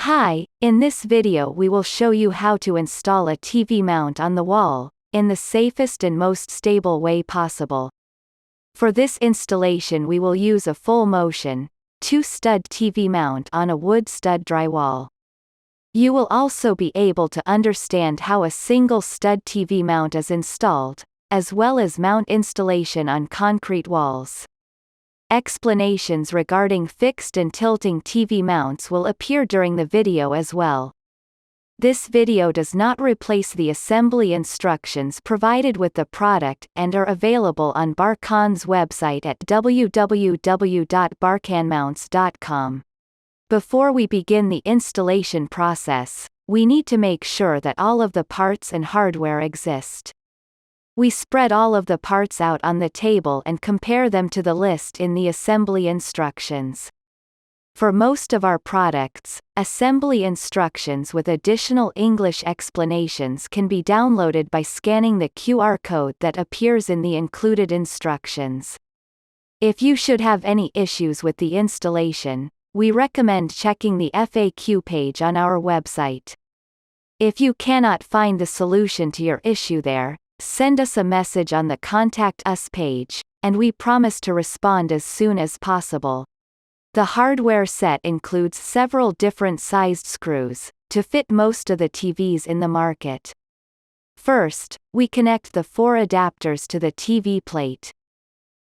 Hi, in this video we will show you how to install a TV mount on the wall, in the safest and most stable way possible. For this installation we will use a full motion, 2-stud TV mount on a wood stud drywall. You will also be able to understand how a single stud TV mount is installed, as well as mount installation on concrete walls. Explanations regarding fixed and tilting TV mounts will appear during the video as well. This video does not replace the assembly instructions provided with the product and are available on Barkan's website at www.barkanmounts.com. Before we begin the installation process, we need to make sure that all of the parts and hardware exist. We spread all of the parts out on the table and compare them to the list in the assembly instructions. For most of our products, assembly instructions with additional English explanations can be downloaded by scanning the QR code that appears in the included instructions. If you should have any issues with the installation, we recommend checking the FAQ page on our website. If you cannot find the solution to your issue there, send us a message on the Contact Us page, and we promise to respond as soon as possible. The hardware set includes several different sized screws, to fit most of the TVs in the market. First, we connect the 4 adapters to the TV plate.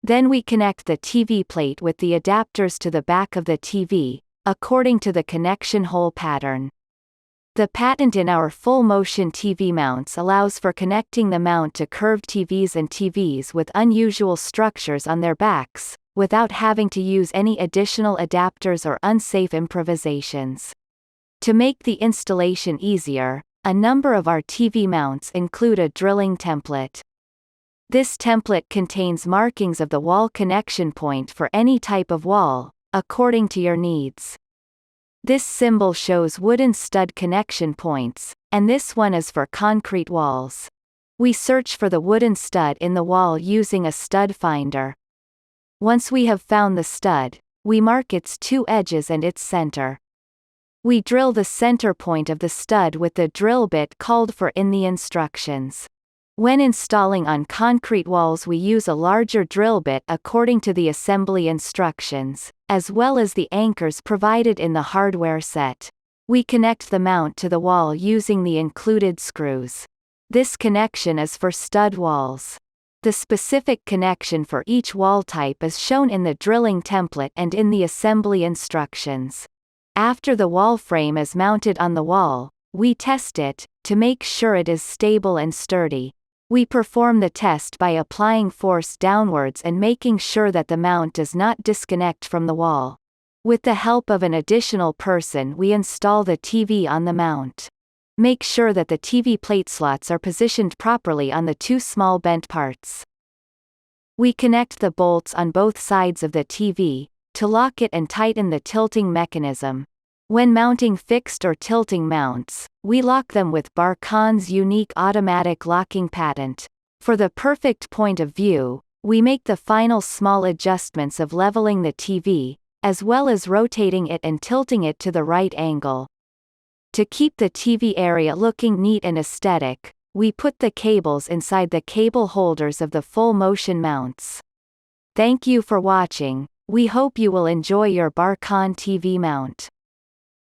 Then we connect the TV plate with the adapters to the back of the TV, according to the connection hole pattern. The patent in our full-motion TV mounts allows for connecting the mount to curved TVs and TVs with unusual structures on their backs, without having to use any additional adapters or unsafe improvisations. To make the installation easier, a number of our TV mounts include a drilling template. This template contains markings of the wall connection point for any type of wall, according to your needs. This symbol shows wooden stud connection points, and this one is for concrete walls. We search for the wooden stud in the wall using a stud finder. Once we have found the stud, we mark its 2 edges and its center. We drill the center point of the stud with the drill bit called for in the instructions. When installing on concrete walls we use a larger drill bit according to the assembly instructions, as well as the anchors provided in the hardware set. We connect the mount to the wall using the included screws. This connection is for stud walls. The specific connection for each wall type is shown in the drilling template and in the assembly instructions. After the wall frame is mounted on the wall, we test it, to make sure it is stable and sturdy. We perform the test by applying force downwards and making sure that the mount does not disconnect from the wall. With the help of an additional person we install the TV on the mount. Make sure that the TV plate slots are positioned properly on the 2 small bent parts. We connect the bolts on both sides of the TV, to lock it and tighten the tilting mechanism. When mounting fixed or tilting mounts, we lock them with Barkan's unique automatic locking patent. For the perfect point of view, we make the final small adjustments of leveling the TV, as well as rotating it and tilting it to the right angle. To keep the TV area looking neat and aesthetic, we put the cables inside the cable holders of the full motion mounts. Thank you for watching. We hope you will enjoy your Barkan TV mount.